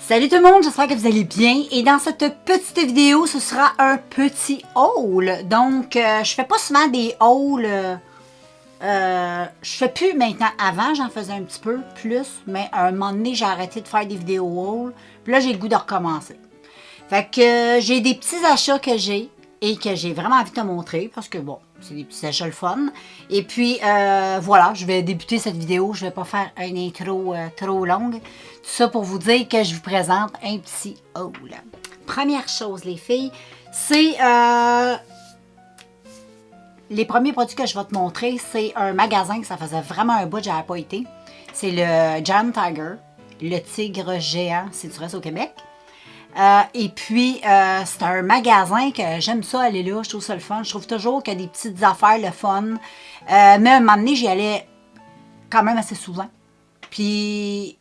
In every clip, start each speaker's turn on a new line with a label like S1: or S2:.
S1: Salut tout le monde, j'espère que vous allez bien et dans cette petite vidéo, ce sera un petit haul. Donc, je fais pas souvent des hauls, je fais plus maintenant. Avant, j'en faisais un petit peu plus, mais à un moment donné, j'ai arrêté de faire des vidéos hauls. Puis là, j'ai le goût de recommencer. Fait que j'ai des petits achats que j'ai et que j'ai vraiment envie de te montrer parce que bon, c'est des petits achats le fun. Et puis voilà, je vais débuter cette vidéo. Je vais pas faire une intro trop longue. Tout ça pour vous dire que je vous présente un petit haul. Première chose, les filles, c'est les premiers produits que je vais te montrer. C'est un magasin que ça faisait vraiment un bout que j'avais pas été. C'est le Giant Tiger, le tigre géant si tu restes au Québec. Et puis, c'est un magasin que j'aime ça aller là, je trouve ça le fun. Je trouve toujours qu'il y a des petites affaires le fun. Mais à un moment donné, j'y allais quand même assez souvent. Puis,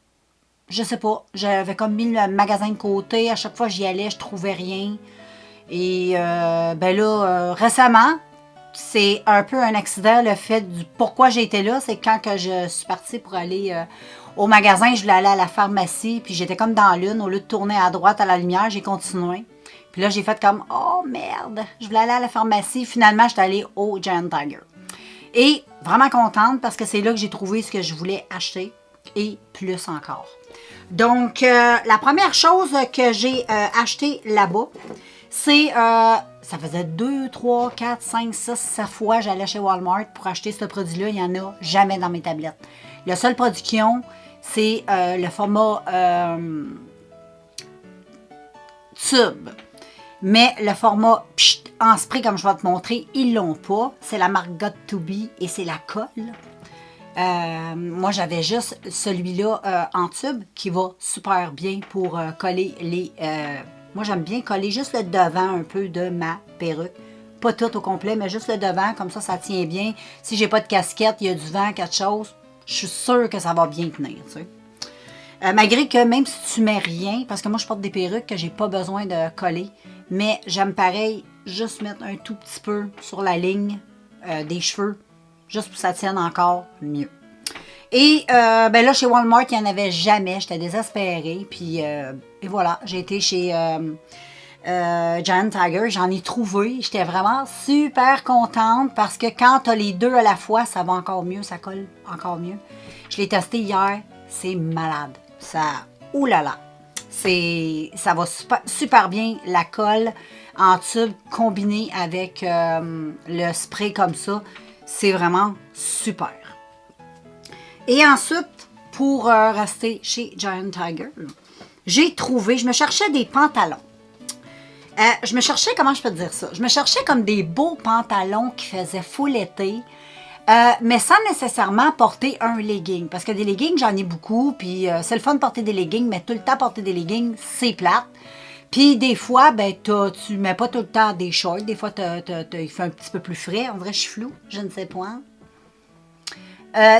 S1: je sais pas, j'avais comme mis le magasin de côté. À chaque fois que j'y allais, je trouvais rien. Et ben là, récemment, c'est un peu un accident le fait du pourquoi j'ai été là. C'est quand que je suis partie pour aller au magasin, je voulais aller à la pharmacie, puis j'étais comme dans l'une, au lieu de tourner à droite à la lumière, j'ai continué. Puis là, j'ai fait comme, oh merde, je voulais aller à la pharmacie. Finalement, j'étais allée au Giant Tiger. Et vraiment contente parce que c'est là que j'ai trouvé ce que je voulais acheter et plus encore. Donc, la première chose que j'ai acheté là-bas, c'est, ça faisait 2, 3, 4, 5, 6, 7 fois j'allais chez Walmart pour acheter ce produit-là. Il n'y en a jamais dans mes tablettes. Le seul produit qu'ils ont, c'est le format tube. Mais le format en spray, comme je vais te montrer, ils l'ont pas. C'est la marque Got2b et c'est la colle. Moi, j'avais juste celui-là en tube qui va super bien pour coller les... moi, j'aime bien coller juste le devant un peu de ma perruque. Pas tout au complet, mais juste le devant. Comme ça tient bien. Si j'ai pas de casquette, il y a du vent, quelque chose, je suis sûre que ça va bien tenir, tu sais. Malgré que même si tu mets rien, parce que moi, je porte des perruques que j'ai pas besoin de coller, mais j'aime pareil juste mettre un tout petit peu sur la ligne des cheveux, juste pour que ça tienne encore mieux. Et ben là, chez Walmart, il n'y en avait jamais. J'étais désespérée. Puis, et voilà, j'ai été chez Giant Tiger. J'en ai trouvé. J'étais vraiment super contente parce que quand tu as les deux à la fois, ça va encore mieux. Ça colle encore mieux. Je l'ai testé hier. C'est malade. Ça, oulala. Ça va super bien, la colle en tube combinée avec le spray comme ça. C'est vraiment super. Et ensuite, pour rester chez Giant Tiger, j'ai trouvé, je me cherchais des pantalons. Je me cherchais, comment je peux te dire ça? Je me cherchais comme des beaux pantalons qui faisaient full été, mais sans nécessairement porter un legging. Parce que des leggings, j'en ai beaucoup, puis c'est le fun de porter des leggings, mais tout le temps porter des leggings, c'est plate. Puis des fois, ben, tu mets pas tout le temps des shorts. Des fois, il fait un petit peu plus frais. On dirait que je suis floue, je ne sais pas.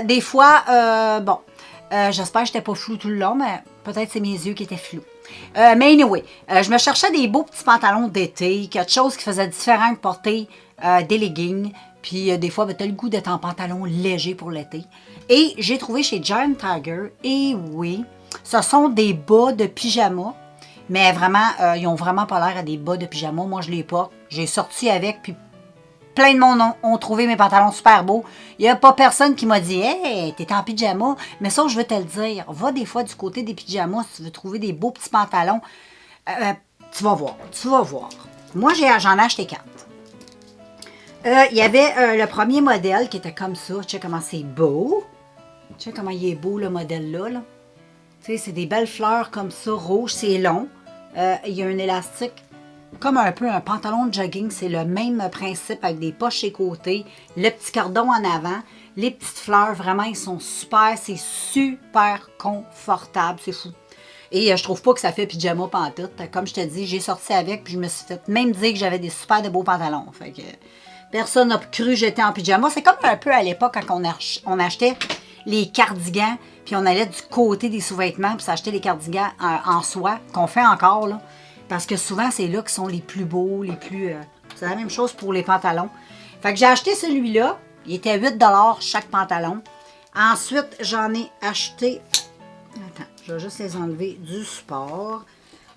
S1: Des fois, bon, j'espère que je n'étais pas floue tout le long, mais peut-être c'est mes yeux qui étaient flous. Mais anyway, je me cherchais des beaux petits pantalons d'été, quelque chose qui faisait différent de porter des leggings. Puis des fois, ben, tu as le goût d'être en pantalon léger pour l'été. Et j'ai trouvé chez Giant Tiger, et oui, ce sont des bas de pyjama. Mais vraiment, ils ont vraiment pas l'air à des bas de pyjama. Moi, je les porte. J'ai sorti avec, puis plein de monde ont trouvé mes pantalons super beaux. Il n'y a pas personne qui m'a dit « Hey, t'es en pyjama. » Mais ça, je veux te le dire. Va des fois du côté des pyjamas si tu veux trouver des beaux petits pantalons. Tu vas voir. Tu vas voir. Moi, j'en ai acheté 4. Il y avait le premier modèle qui était comme ça. Tu sais comment c'est beau. Tu sais comment il est beau, le modèle-là. Là. Tu sais, c'est des belles fleurs comme ça, rouges. C'est long. Il y a un élastique. Comme un peu un pantalon de jogging, c'est le même principe avec des poches chez côtés, le petit cordon en avant, les petites fleurs, vraiment, ils sont super, c'est super confortable, c'est fou. Et je trouve pas que ça fait pyjama pantoute. Comme je te dis, j'ai sorti avec, puis je me suis fait même dire que j'avais des super de beaux pantalons. Fait que personne n'a cru que j'étais en pyjama. C'est comme un peu à l'époque quand on achetait les cardigans, puis on allait du côté des sous-vêtements, puis s'acheter les cardigans en soie, qu'on fait encore, là. Parce que souvent, c'est là qui sont les plus beaux, les plus... c'est la même chose pour les pantalons. Fait que j'ai acheté celui-là. Il était 8 $ chaque pantalon. Ensuite, j'en ai acheté Attends, je vais juste les enlever du support.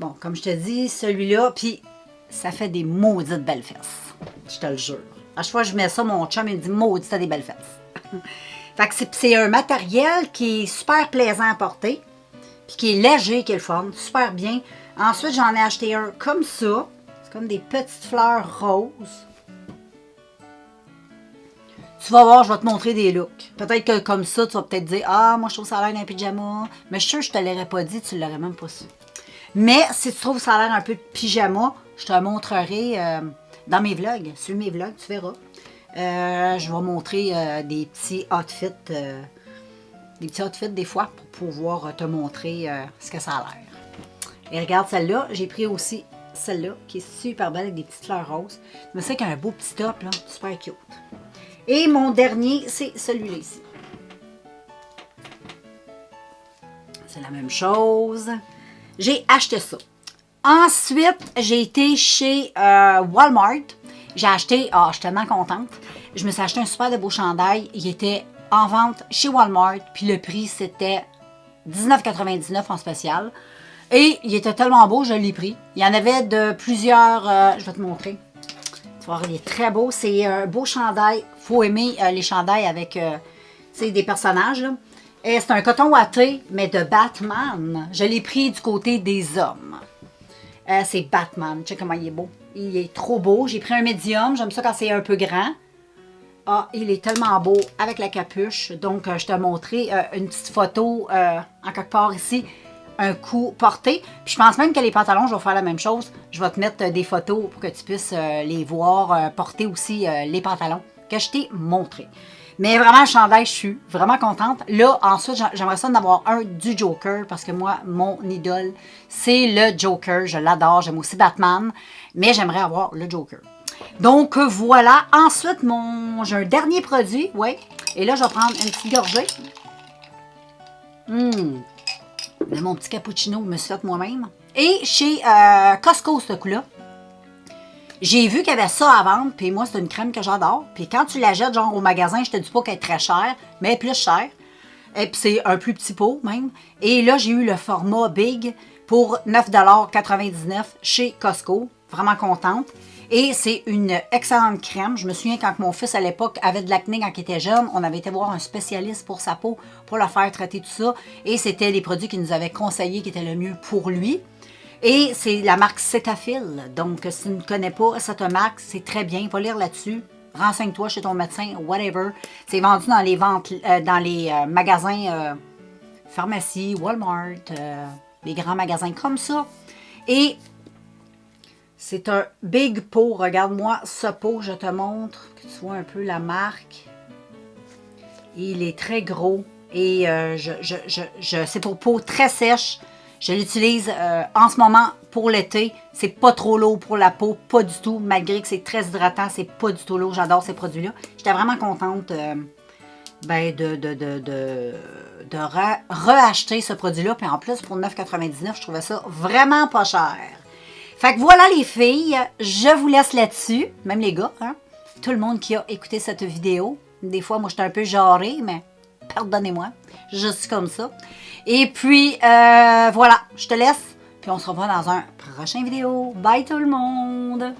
S1: Bon, comme je te dis, celui-là, puis ça fait des maudites belles fesses. Je te le jure. À chaque fois que je mets ça, mon chum, il me dit « Maudit, t'as des belles fesses. » Fait que c'est un matériel qui est super plaisant à porter, puis qui est léger, qui est le fun, super bien. Ensuite, j'en ai acheté un comme ça. C'est comme des petites fleurs roses. Tu vas voir, je vais te montrer des looks. Peut-être que comme ça, tu vas peut-être dire « Ah, moi, je trouve ça a l'air d'un pyjama. » Mais je suis sûre que je te l'aurais pas dit, tu l'aurais même pas su. Mais si tu trouves que ça a l'air un peu de pyjama, je te le montrerai dans mes vlogs. Sur mes vlogs, tu verras. Je vais montrer des petits outfits. Des fois pour pouvoir te montrer ce que ça a l'air. Et regarde celle-là, j'ai pris aussi celle-là qui est super belle avec des petites fleurs roses. Mais c'est qu'un beau petit top, là, super cute. Et mon dernier, c'est celui-là ici. C'est la même chose. J'ai acheté ça. Ensuite, j'ai été chez Walmart. J'ai acheté, je suis tellement contente. Je me suis acheté un super de beau chandail. Il était en vente chez Walmart. Puis le prix, c'était $19,99 en spécial. Et il était tellement beau, je l'ai pris. Il y en avait de plusieurs... je vais te montrer. Tu vas voir, il est très beau. C'est un beau chandail. Il faut aimer les chandails avec des personnages. Là. Et c'est un coton ouaté, mais de Batman. Je l'ai pris du côté des hommes. C'est Batman. Tu sais comment il est beau. Il est trop beau. J'ai pris un médium. J'aime ça quand c'est un peu grand. Ah, il est tellement beau avec la capuche. Donc, je t'ai montré une petite photo en quelque part ici. Un coup porté. Puis je pense même que les pantalons, je vais faire la même chose. Je vais te mettre des photos pour que tu puisses les voir porter aussi les pantalons que je t'ai montré. Mais vraiment, le chandail, je suis vraiment contente. Là, ensuite, j'aimerais ça en avoir un du Joker parce que moi, mon idole, c'est le Joker. Je l'adore. J'aime aussi Batman. Mais j'aimerais avoir le Joker. Donc, voilà. Ensuite, j'ai un dernier produit. Oui. Et là, je vais prendre une petite gorgée. De mon petit cappuccino, je me suis fait moi-même. Et chez Costco, ce coup-là, j'ai vu qu'il y avait ça à vendre, puis moi, c'est une crème que j'adore. Puis quand tu la jettes, genre au magasin, je te dis pas qu'elle est très chère, mais elle est plus chère. Et puis c'est un plus petit pot, même. Et là, j'ai eu le format Big pour $9,99 chez Costco. Vraiment contente. Et c'est une excellente crème. Je me souviens quand mon fils, à l'époque, avait de l'acné quand il était jeune, on avait été voir un spécialiste pour sa peau, pour la faire traiter tout ça. Et c'était les produits qu'il nous avait conseillés qui étaient le mieux pour lui. Et c'est la marque Cetaphil. Donc, si tu ne connais pas cette marque, c'est très bien. Va lire là-dessus. Renseigne-toi chez ton médecin, whatever. C'est vendu dans les ventes, dans les magasins pharmacie, Walmart, les grands magasins comme ça. Et c'est un big pot. Regarde-moi ce pot, je te montre, que tu vois un peu la marque. Il est très gros et c'est pour peau très sèche. Je l'utilise en ce moment pour l'été. C'est pas trop lourd pour la peau, pas du tout. Malgré que c'est très hydratant, c'est pas du tout lourd. J'adore ces produits-là. J'étais vraiment contente de reacheter ce produit-là. Puis en plus, pour $9,99, je trouvais ça vraiment pas cher. Fait que voilà les filles, je vous laisse là-dessus. Même les gars, hein? Tout le monde qui a écouté cette vidéo. Des fois, moi, j'étais un peu jarrée, mais pardonnez-moi. Je suis comme ça. Et puis, voilà, je te laisse. Puis on se revoit dans un prochain vidéo. Bye tout le monde!